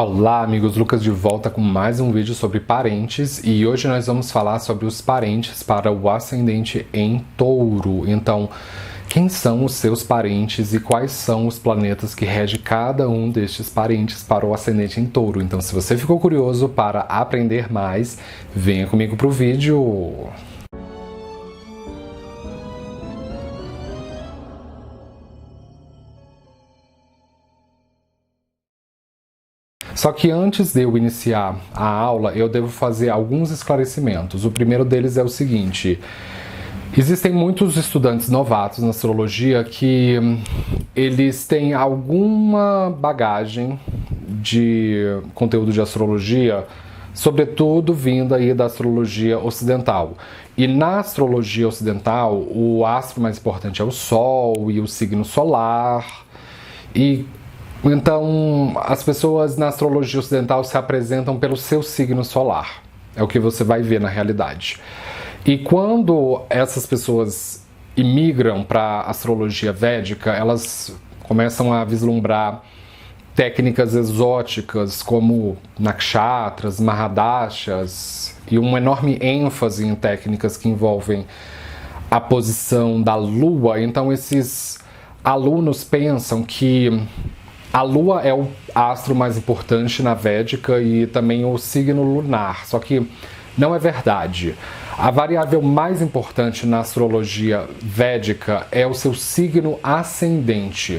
Olá amigos, Lucas de volta com mais um vídeo sobre parentes e hoje nós vamos falar sobre os parentes para o ascendente em Touro. Então, quem são os seus parentes e quais são os planetas que regem cada um destes parentes para o ascendente em Touro? Então, se você ficou curioso para aprender mais, venha comigo para o vídeo! Só que antes de eu iniciar a aula, eu devo fazer alguns esclarecimentos. O primeiro deles é o seguinte: existem muitos estudantes novatos na astrologia que eles têm alguma bagagem de conteúdo de astrologia, sobretudo vinda aí da astrologia ocidental. E na astrologia ocidental, o astro mais importante é o Sol e o signo solar. Então, as pessoas na astrologia ocidental se apresentam pelo seu signo solar. É o que você vai ver na realidade. E quando essas pessoas imigram para a astrologia védica, elas começam a vislumbrar técnicas exóticas como nakshatras, mahadashas e uma enorme ênfase em técnicas que envolvem a posição da lua. Então, esses alunos pensam que a Lua é o astro mais importante na Védica e também o signo lunar, só que não é verdade. A variável mais importante na astrologia védica é o seu signo ascendente,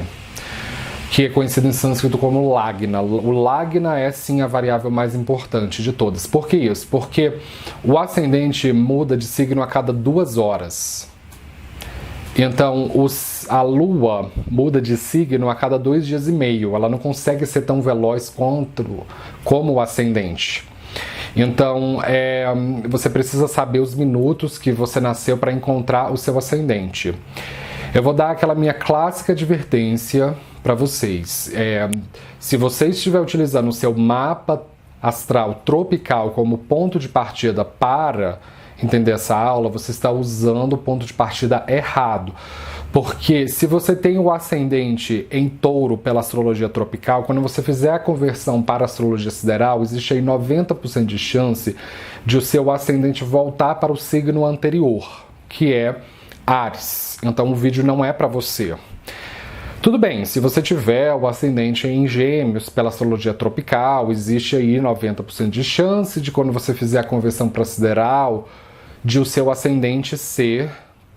que é conhecido em sânscrito como Lagna. O Lagna é sim a variável mais importante de todas. Por que isso? Porque o ascendente muda de signo a cada 2 horas. Então, a Lua muda de signo a cada 2 dias e meio. Ela não consegue ser tão veloz como o ascendente. Então, você precisa saber os minutos que você nasceu para encontrar o seu ascendente. Eu vou dar aquela minha clássica advertência para vocês. Se você estiver utilizando o seu mapa astral tropical como ponto de partida para entender essa aula, você está usando o ponto de partida errado. Porque se você tem o ascendente em Touro pela astrologia tropical, quando você fizer a conversão para a astrologia sideral, existe aí 90% de chance de o seu ascendente voltar para o signo anterior, que é Áries. Então o vídeo não é para você. Tudo bem, se você tiver o ascendente em Gêmeos pela astrologia tropical, existe aí 90% de chance de quando você fizer a conversão para sideral, de o seu ascendente ser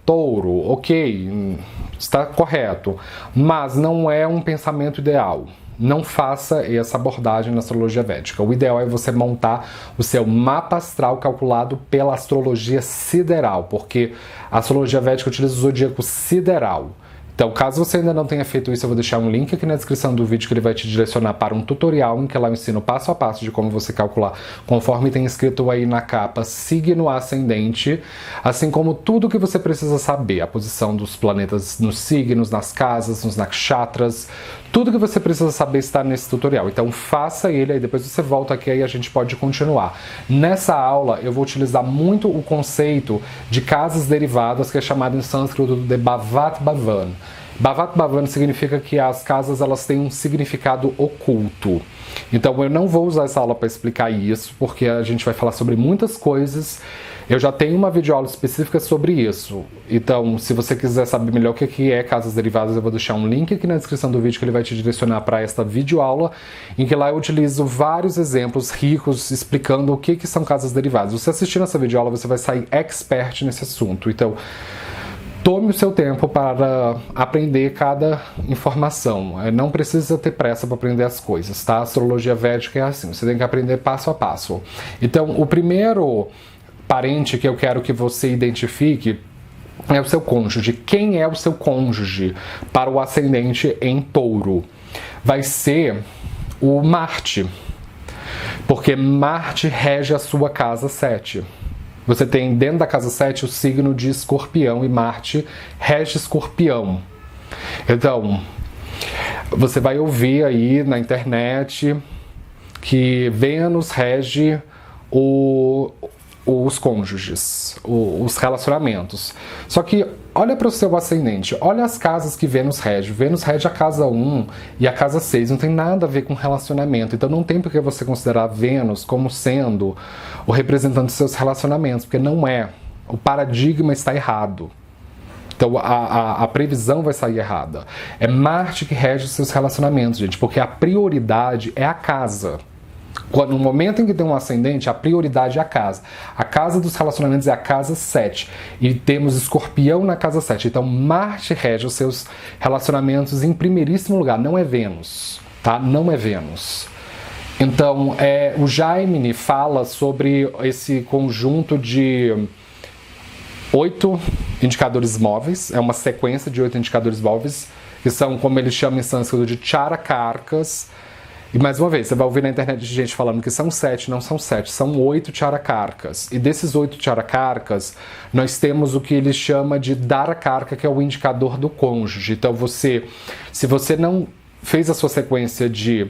Touro. Ok, está correto, mas não é um pensamento ideal. Não faça essa abordagem na astrologia védica. O ideal é você montar o seu mapa astral calculado pela astrologia sideral, porque a astrologia védica utiliza o zodíaco sideral. Então, caso você ainda não tenha feito isso, eu vou deixar um link aqui na descrição do vídeo que ele vai te direcionar para um tutorial em que lá eu ensino passo a passo de como você calcular, conforme tem escrito aí na capa, signo ascendente, assim como tudo que você precisa saber, a posição dos planetas nos signos, nas casas, nos nakshatras, tudo que você precisa saber está nesse tutorial. Então faça ele, aí depois você volta aqui e a gente pode continuar. Nessa aula eu vou utilizar muito o conceito de casas derivadas, que é chamado em sânscrito de Bhavat Bhavan. Bhavat Bhavan significa que as casas elas têm um significado oculto. Então eu não vou usar essa aula para explicar isso, porque a gente vai falar sobre muitas coisas. Eu já tenho uma videoaula específica sobre isso. Então, se você quiser saber melhor o que é casas derivadas, eu vou deixar um link aqui na descrição do vídeo que ele vai te direcionar para esta videoaula, em que lá eu utilizo vários exemplos ricos explicando o que são casas derivadas. Você assistindo essa videoaula, você vai sair expert nesse assunto. Então, tome o seu tempo para aprender cada informação. Não precisa ter pressa para aprender as coisas, tá? A astrologia védica é assim, você tem que aprender passo a passo. Então, o primeiro parente que eu quero que você identifique é o seu cônjuge. Quem é o seu cônjuge para o ascendente em Touro? Vai ser o Marte, porque Marte rege a sua casa 7. Você tem dentro da casa 7 o signo de Escorpião e Marte rege Escorpião. Então, você vai ouvir aí na internet que Vênus rege os cônjuges, os relacionamentos. Só que olha para o seu ascendente, olha as casas que Vênus rege. Vênus rege a casa 1 e a casa 6, não tem nada a ver com relacionamento. Então não tem por que você considerar Vênus como sendo o representante dos seus relacionamentos, porque não é. O paradigma está errado. Então a previsão vai sair errada. É Marte que rege os seus relacionamentos, gente, porque a prioridade é a casa. No momento em que tem um ascendente, a prioridade é a casa. A casa dos relacionamentos é a casa 7. E temos Escorpião na casa 7. Então, Marte rege os seus relacionamentos em primeiríssimo lugar. Não é Vênus, tá? Não é Vênus. Então, o Jaime fala sobre esse conjunto de 8 indicadores móveis. É uma sequência de 8 indicadores móveis, que são, como ele chama em sânscrito, de charakarkas. E mais uma vez, você vai ouvir na internet de gente falando que são 7, não são 7, são 8 charakarkas. E desses 8 charakarkas, nós temos o que ele chama de dharakarka, que é o indicador do cônjuge. Então se você não fez a sua sequência de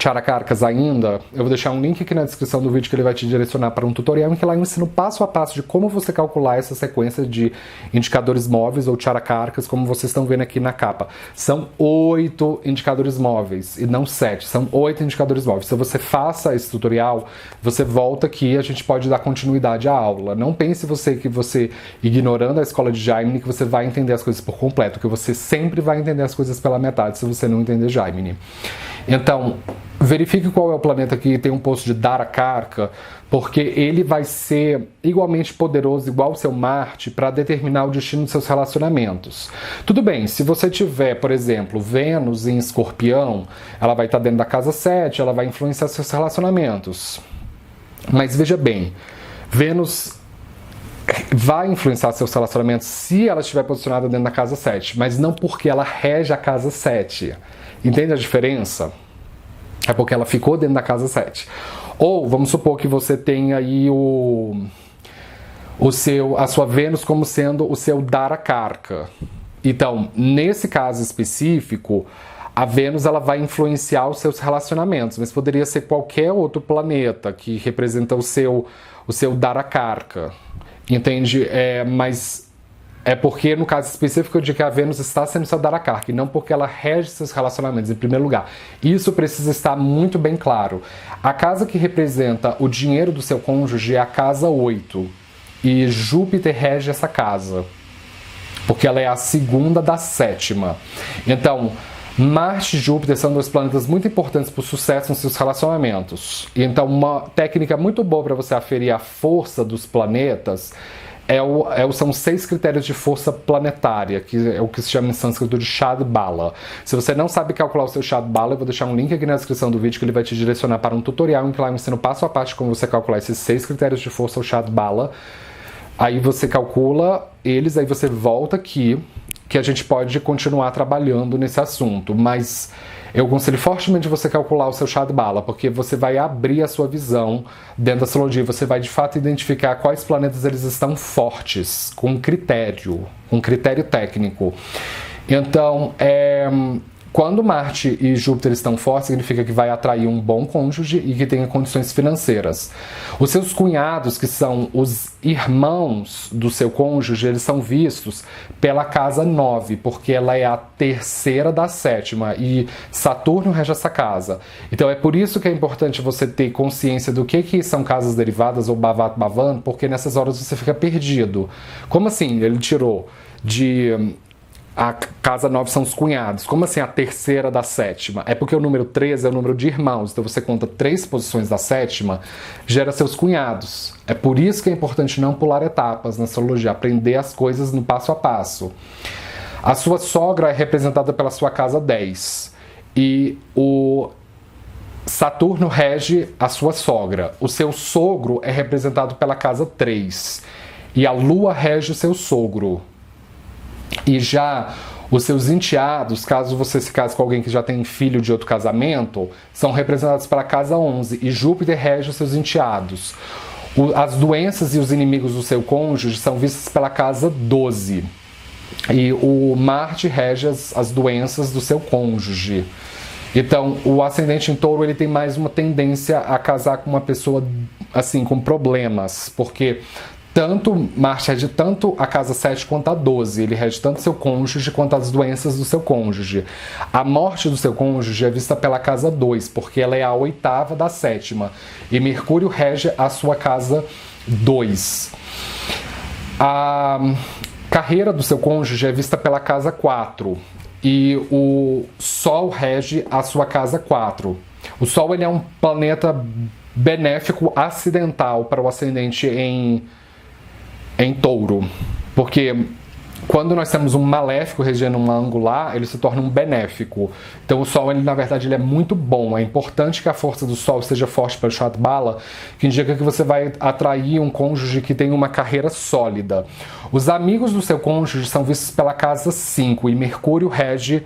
charakarkas ainda, eu vou deixar um link aqui na descrição do vídeo que ele vai te direcionar para um tutorial em que lá eu ensino passo a passo de como você calcular essa sequência de indicadores móveis ou charakarkas, como vocês estão vendo aqui na capa. São 8 indicadores móveis e não 7, são 8 indicadores móveis. Se você faça esse tutorial, você volta aqui e a gente pode dar continuidade à aula. Não pense que você, ignorando a escola de Jaime, que você vai entender as coisas por completo, que você sempre vai entender as coisas pela metade se você não entender Jaime. Então, verifique qual é o planeta que tem um posto de dharakarka, porque ele vai ser igualmente poderoso, igual o seu Marte, para determinar o destino dos seus relacionamentos. Tudo bem, se você tiver, por exemplo, Vênus em Escorpião, ela vai estar dentro da casa 7, ela vai influenciar seus relacionamentos. Mas veja bem, Vênus vai influenciar seus relacionamentos se ela estiver posicionada dentro da casa 7, mas não porque ela rege a casa 7. Entende a diferença? É porque ela ficou dentro da casa 7. Ou, vamos supor que você tenha aí a sua Vênus como sendo o seu dharakarka. Então, nesse caso específico, a Vênus ela vai influenciar os seus relacionamentos, mas poderia ser qualquer outro planeta que representa o seu dharakarka. Entende? Mas é porque, no caso específico, de que a Vênus está sendo seu dharakarka, e não porque ela rege seus relacionamentos, em primeiro lugar. Isso precisa estar muito bem claro. A casa que representa o dinheiro do seu cônjuge é a casa 8. E Júpiter rege essa casa, porque ela é a segunda da 7ª. Então, Marte e Júpiter são dois planetas muito importantes para o sucesso nos seus relacionamentos. Então, uma técnica muito boa para você aferir a força dos planetas são 6 critérios de força planetária, que é o que se chama em sânscrito de Shad Bala. Se você não sabe calcular o seu Shad Bala, eu vou deixar um link aqui na descrição do vídeo que ele vai te direcionar para um tutorial em que lá eu ensino passo a passo como você calcular esses 6 critérios de força, o Shad Bala. Aí você calcula eles, aí você volta aqui, que a gente pode continuar trabalhando nesse assunto, mas eu aconselho fortemente você calcular o seu Shad Bala, porque você vai abrir a sua visão dentro da astrologia, você vai de fato identificar quais planetas eles estão fortes, com critério técnico. Então, quando Marte e Júpiter estão fortes, significa que vai atrair um bom cônjuge e que tenha condições financeiras. Os seus cunhados, que são os irmãos do seu cônjuge, eles são vistos pela casa 9, porque ela é a terceira da 7ª e Saturno rege essa casa. Então é por isso que é importante você ter consciência do que são casas derivadas ou Bhavat Bhavan, porque nessas horas você fica perdido. Como assim? Ele tirou de... A casa 9 são os cunhados. Como assim a terceira da 7ª? É porque o número 13 é o número de irmãos. Então você conta 3 posições da 7ª, gera seus cunhados. É por isso que é importante não pular etapas na astrologia, aprender as coisas no passo a passo. A sua sogra é representada pela sua casa 10. E o Saturno rege a sua sogra. O seu sogro é representado pela casa 3. E a Lua rege o seu sogro. E já os seus enteados, caso você se case com alguém que já tem filho de outro casamento, são representados pela casa 11 e Júpiter rege os seus enteados. As doenças e os inimigos do seu cônjuge são vistos pela casa 12. E o Marte rege as doenças do seu cônjuge. Então, o ascendente em touro, ele tem mais uma tendência a casar com uma pessoa, assim, com problemas, porque tanto Marte rege tanto a casa 7 quanto a 12, ele rege tanto seu cônjuge quanto as doenças do seu cônjuge. A morte do seu cônjuge é vista pela casa 2, porque ela é a 8ª da 7ª, e Mercúrio rege a sua casa 2. A carreira do seu cônjuge é vista pela casa 4, e o Sol rege a sua casa 4. O Sol, ele é um planeta benéfico acidental para o ascendente em touro, porque quando nós temos um maléfico regendo um angular, ele se torna um benéfico. Então o Sol, ele, na verdade, ele é muito bom. É importante que a força do Sol seja forte para o Shatbala, que indica que você vai atrair um cônjuge que tem uma carreira sólida. Os amigos do seu cônjuge são vistos pela casa 5, e Mercúrio rege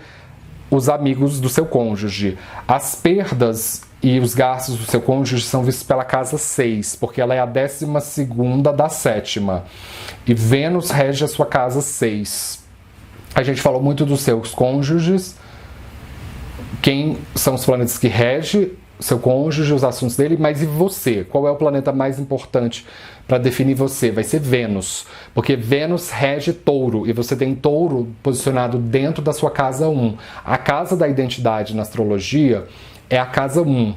os amigos do seu cônjuge. As perdas e os gastos do seu cônjuge são vistos pela casa 6, porque ela é a 12ª da 7ª. E Vênus rege a sua casa 6. A gente falou muito dos seus cônjuges, quem são os planetas que regem seu cônjuge, os assuntos dele, mas e você? Qual é o planeta mais importante para definir você? Vai ser Vênus, porque Vênus rege touro, e você tem touro posicionado dentro da sua casa 1. A casa da identidade na astrologia é a casa 1.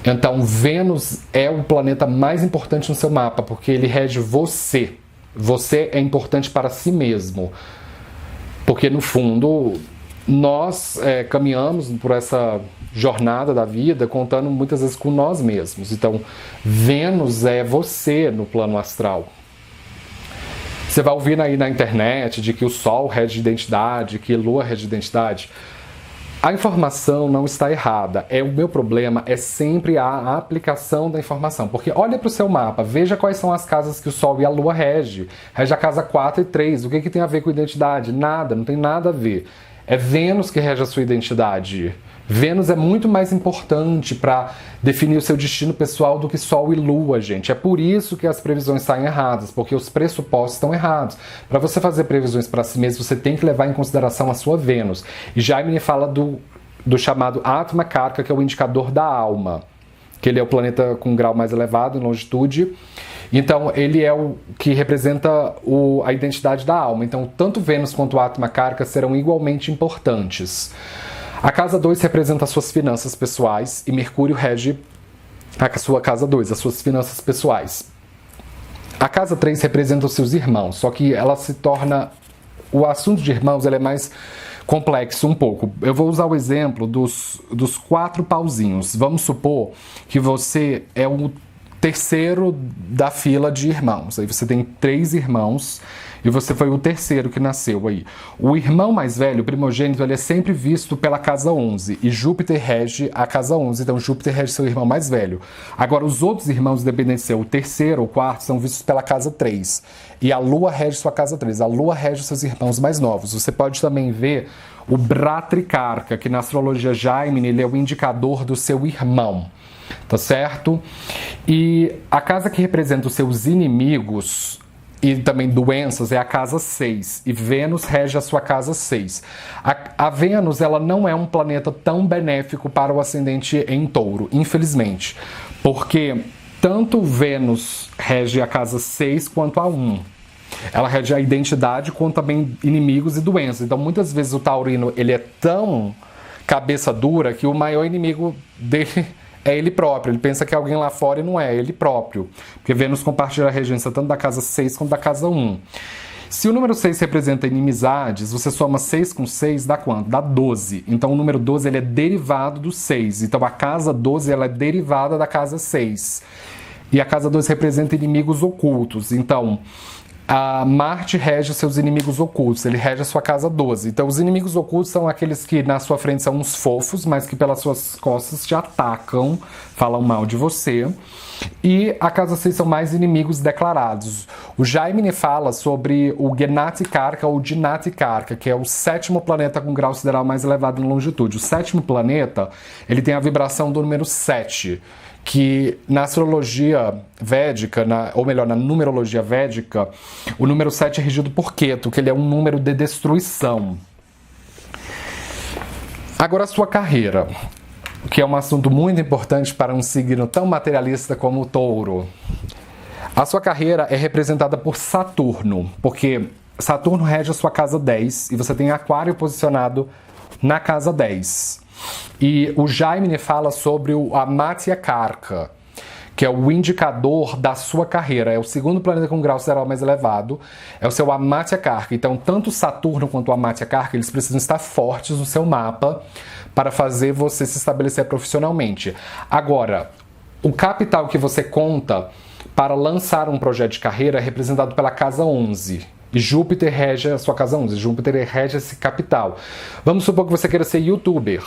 Então, Vênus é o planeta mais importante no seu mapa, porque ele rege você. Você é importante para si mesmo. Porque, no fundo, nós caminhamos por essa jornada da vida contando muitas vezes com nós mesmos. Então, Vênus é você no plano astral. Você vai ouvir aí na internet de que o Sol rege identidade, que a Lua rege identidade. A informação não está errada. O meu problema é sempre a aplicação da informação. Porque olha para o seu mapa, veja quais são as casas que o Sol e a Lua rege. Rege a casa 4 e 3. O que tem a ver com identidade? Nada, não tem nada a ver. É Vênus que rege a sua identidade. Vênus é muito mais importante para definir o seu destino pessoal do que Sol e Lua, gente. É por isso que as previsões saem erradas, porque os pressupostos estão errados. Para você fazer previsões para si mesmo, você tem que levar em consideração a sua Vênus. E Jaime fala do chamado Atma Karka, que é o indicador da alma, que ele é o planeta com grau mais elevado em longitude. Então, ele é o que representa a identidade da alma. Então, tanto Vênus quanto o Atma Karka serão igualmente importantes. A casa 2 representa as suas finanças pessoais e Mercúrio rege a sua casa 2, as suas finanças pessoais. A casa 3 representa os seus irmãos, só que ela se torna... O assunto de irmãos ele é mais complexo um pouco. Eu vou usar o exemplo dos 4 pauzinhos. Vamos supor que você é o terceiro da fila de irmãos. Aí você tem 3 irmãos e você foi o terceiro que nasceu aí. O irmão mais velho, o primogênito, ele é sempre visto pela casa 11 e Júpiter rege a casa 11, então Júpiter rege seu irmão mais velho. Agora, os outros irmãos, independente de ser o terceiro ou quarto, são vistos pela casa 3 e a Lua rege sua casa 3. A Lua rege seus irmãos mais novos. Você pode também ver o Bhatrikarka, que na astrologia Jaime, ele é o indicador do seu irmão. Tá certo? E a casa que representa os seus inimigos e também doenças é a casa 6. E Vênus rege a sua casa 6. A Vênus, ela não é um planeta tão benéfico para o ascendente em touro, infelizmente. Porque tanto Vênus rege a casa 6 quanto a 1. Ela rege a identidade quanto também inimigos e doenças. Então, muitas vezes o taurino, ele é tão cabeça dura que o maior inimigo dele é ele próprio. Ele pensa que é alguém lá fora e não é ele próprio. Porque Vênus compartilha a regência tanto da casa 6 quanto da casa 1. Se o número 6 representa inimizades, você soma 6 com 6, dá quanto? Dá 12. Então o número 12 ele é derivado do 6. Então a casa 12 ela é derivada da casa 6. E a casa 2 representa inimigos ocultos. Então, a Marte rege seus inimigos ocultos, ele rege a sua casa 12. Então, os inimigos ocultos são aqueles que na sua frente são uns fofos, mas que pelas suas costas te atacam, falam mal de você. E a casa 6 são mais inimigos declarados. O Jaime fala sobre o Gnati Karka ou Dinati Karka, que é o 7º planeta com grau sideral mais elevado em longitude. O 7º planeta, ele tem a vibração do número 7. Que na astrologia védica, ou melhor, na numerologia védica, o número 7 é regido por Ketu, que ele é um número de destruição. Agora a sua carreira, que é um assunto muito importante para um signo tão materialista como o Touro. A sua carreira é representada por Saturno, porque Saturno rege a sua casa 10 e você tem Aquário posicionado na casa 10. E o Jaime fala sobre o Amatya Karka, que é o indicador da sua carreira. É o segundo planeta com grau sideral mais elevado, é o seu Amatya Karka. Então, tanto Saturno quanto o Amatya Karka, eles precisam estar fortes no seu mapa para fazer você se estabelecer profissionalmente. Agora, o capital que você conta para lançar um projeto de carreira é representado pela casa 11. E Júpiter rege a sua casa 11, Júpiter rege esse capital. Vamos supor que você queira ser youtuber.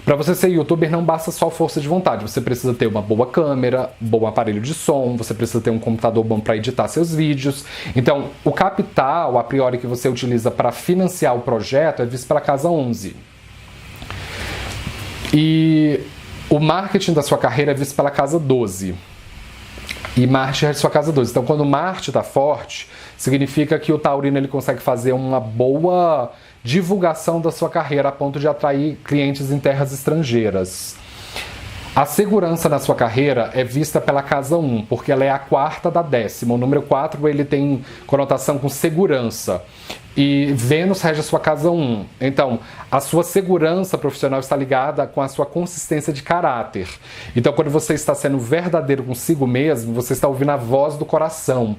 Para você ser youtuber não basta só força de vontade, você precisa ter uma boa câmera, bom aparelho de som, você precisa ter um computador bom para editar seus vídeos. Então, o capital, a priori, que você utiliza para financiar o projeto é visto pela casa 11. E o marketing da sua carreira é visto pela casa 12. E Marte é sua casa 12. Então, quando Marte está forte, significa que o taurino ele consegue fazer uma boa divulgação da sua carreira a ponto de atrair clientes em terras estrangeiras. A segurança na sua carreira é vista pela casa 1, porque ela é a quarta da 10ª. O número 4 ele tem conotação com segurança. E Vênus rege a sua casa 1. Então, a sua segurança profissional está ligada com a sua consistência de caráter. Então, quando você está sendo verdadeiro consigo mesmo, você está ouvindo a voz do coração.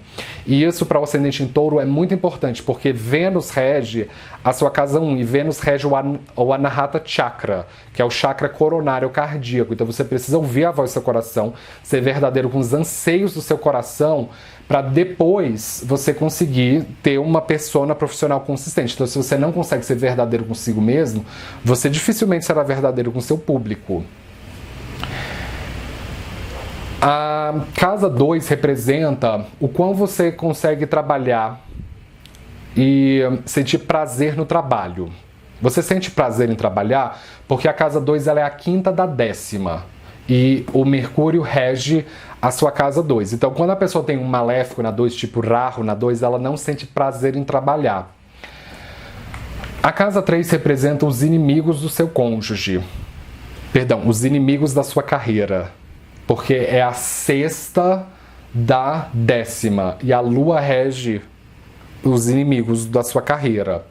E isso para o ascendente em Touro é muito importante, porque Vênus rege a sua casa 1 e Vênus rege o Anahata Chakra, que é o chakra coronário cardíaco. Então, você precisa ouvir a voz do seu coração, ser verdadeiro com os anseios do seu coração, para depois você conseguir ter uma persona profissional consistente. Então, se você não consegue ser verdadeiro consigo mesmo, você dificilmente será verdadeiro com seu público. A casa 2 representa o quão você consegue trabalhar e sentir prazer no trabalho. Você sente prazer em trabalhar porque a casa 2 ela é a quinta da 10ª. E o Mercúrio rege a sua casa 2. Então, quando a pessoa tem um maléfico na 2, tipo Rahu na 2, ela não sente prazer em trabalhar. A casa 3 representa os inimigos do seu cônjuge. Perdão, os inimigos da sua carreira. Porque é a sexta da 10ª. E a Lua rege os inimigos da sua carreira.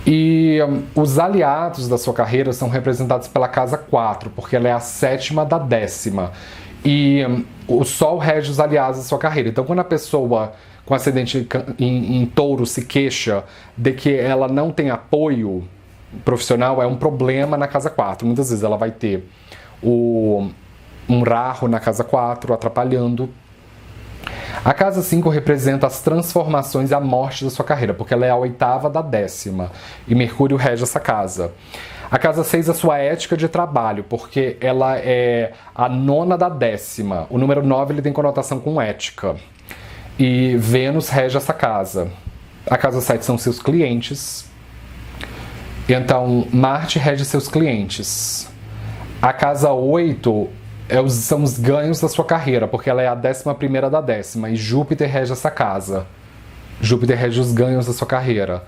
E os aliados da sua carreira são representados pela casa 4, porque ela é a 7ª da 10ª. E o Sol rege os aliados da sua carreira. Então, quando a pessoa com ascendente em Touro se queixa de que ela não tem apoio profissional, é um problema na casa 4. Muitas vezes ela vai ter um Rahu na casa 4 atrapalhando. A casa 5 representa as transformações e a morte da sua carreira, porque ela é a 8ª da 10ª e Mercúrio rege essa casa. A casa 6 é a sua ética de trabalho, porque ela é a 9ª da 10ª. O número 9 ele tem conotação com ética. E Vênus rege essa casa. A casa 7 são seus clientes. Então, Marte rege seus clientes. A casa 8 são os ganhos da sua carreira, porque ela é a 11ª da 10ª e Júpiter rege essa casa. Júpiter rege os ganhos da sua carreira.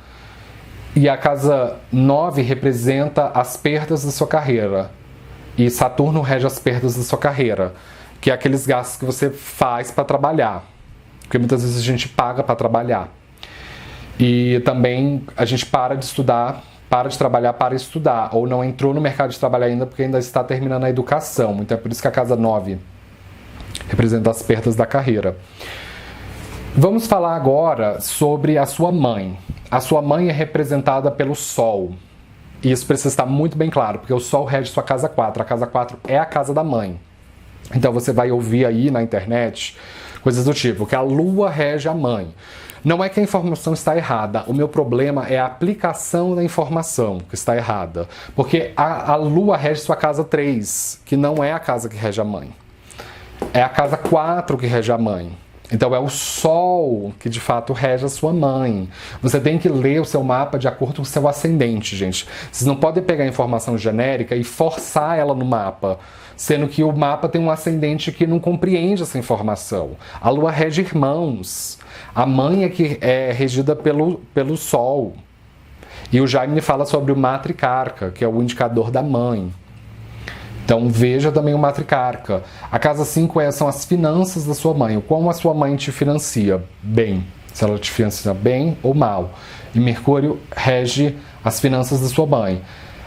E a casa 9 representa as perdas da sua carreira. E Saturno rege as perdas da sua carreira, que é aqueles gastos que você faz para trabalhar. Porque muitas vezes a gente paga para trabalhar. E também a gente para de estudar, para de trabalhar para estudar, ou não entrou no mercado de trabalho ainda porque ainda está terminando a educação. Então é por isso que a casa 9 representa as perdas da carreira. Vamos falar agora sobre a sua mãe. A sua mãe é representada pelo Sol. E isso precisa estar muito bem claro, porque o Sol rege sua casa 4. A casa 4 é a casa da mãe. Então você vai ouvir aí na internet coisas do tipo, que a Lua rege a mãe. Não é que a informação está errada, o meu problema é a aplicação da informação que está errada. Porque a Lua rege sua casa 3, que não é a casa que rege a mãe. É a casa 4 que rege a mãe. Então é o Sol que de fato rege a sua mãe. Você tem que ler o seu mapa de acordo com o seu ascendente, gente. Vocês não podem pegar a informação genérica e forçar ela no mapa, sendo que o mapa tem um ascendente que não compreende essa informação. A Lua rege irmãos. A mãe é que é regida pelo Sol. E o Jaime fala sobre o matricarca, que é o indicador da mãe. Então veja também o matricarca. A casa 5 são as finanças da sua mãe, o como a sua mãe te financia bem, se ela te financia bem ou mal. E Mercúrio rege as finanças da sua mãe.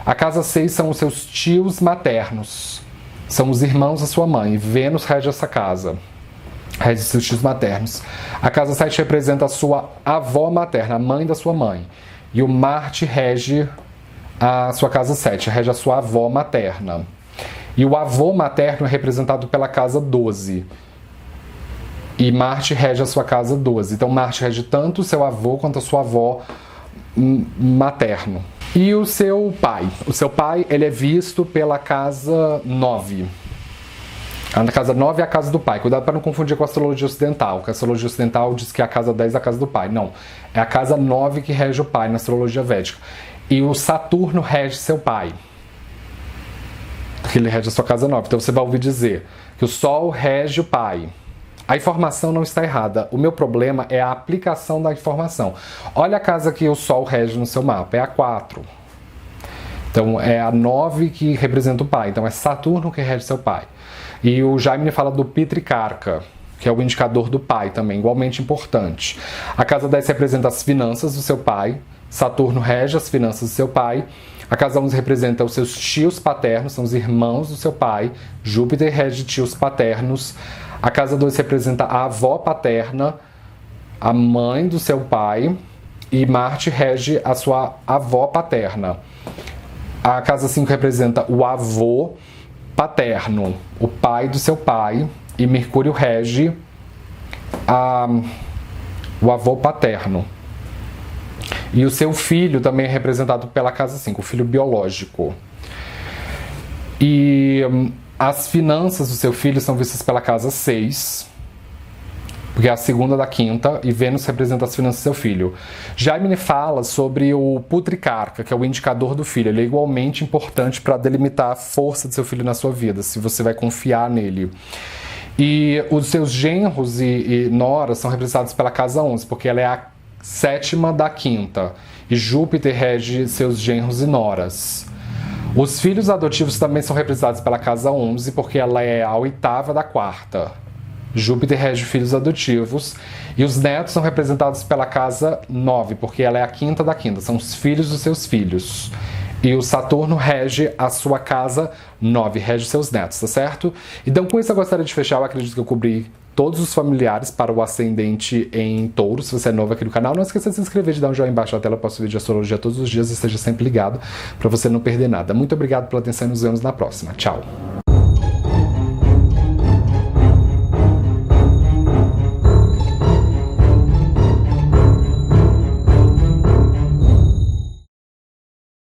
A casa 6 são os seus tios maternos, são os irmãos da sua mãe. Vênus rege essa casa, rege seus tios maternos. A casa 7 representa a sua avó materna, a mãe da sua mãe. E o Marte rege a sua casa 7, rege a sua avó materna. E o avô materno é representado pela casa 12. E Marte rege a sua casa 12. Então Marte rege tanto o seu avô quanto a sua avó materno. E o seu pai? O seu pai, ele é visto pela casa 9. A casa 9 é a casa do pai. Cuidado para não confundir com a astrologia ocidental, que a astrologia ocidental diz que a casa 10 é a casa do pai. Não, é a casa 9 que rege o pai na astrologia védica. E o Saturno rege seu pai, porque ele rege a sua casa 9. Então você vai ouvir dizer que o Sol rege o pai. A informação não está errada. O meu problema é a aplicação da informação. Olha a casa que o Sol rege no seu mapa. É a 4. Então é a 9 que representa o pai. Então é Saturno que rege seu pai. E o Jaime fala do Pitricarca, que é o indicador do pai também, igualmente importante. A casa 10 representa as finanças do seu pai. Saturno rege as finanças do seu pai. A casa 11 representa os seus tios paternos, são os irmãos do seu pai. Júpiter rege tios paternos. A casa 2 representa a avó paterna, a mãe do seu pai, e Marte rege a sua avó paterna. A casa 5 representa o avô paterno, o pai do seu pai, e Mercúrio rege o avô paterno. E o seu filho também é representado pela casa 5, o filho biológico. E as finanças do seu filho são vistas pela casa 6, porque é a segunda da quinta, e Vênus representa as finanças do seu filho. Jaime fala sobre o Putricarca, que é o indicador do filho. Ele é igualmente importante para delimitar a força do seu filho na sua vida, se você vai confiar nele. E os seus genros e noras são representados pela casa 11, porque ela é a 7ª da quinta, e Júpiter rege seus genros e noras. Os filhos adotivos também são representados pela casa 11, porque ela é a 8ª da quarta. Júpiter rege filhos adotivos. E os netos são representados pela casa 9, porque ela é a 5ª da quinta. São os filhos dos seus filhos. E o Saturno rege a sua casa 9, rege seus netos, tá certo? Então com isso eu gostaria de fechar. Eu acredito que eu cobri todos os familiares para o ascendente em Touro. Se você é novo aqui no canal, não esqueça de se inscrever, de dar um joinha embaixo na tela. Eu posto vídeo de astrologia todos os dias e esteja sempre ligado para você não perder nada. Muito obrigado pela atenção e nos vemos na próxima. Tchau!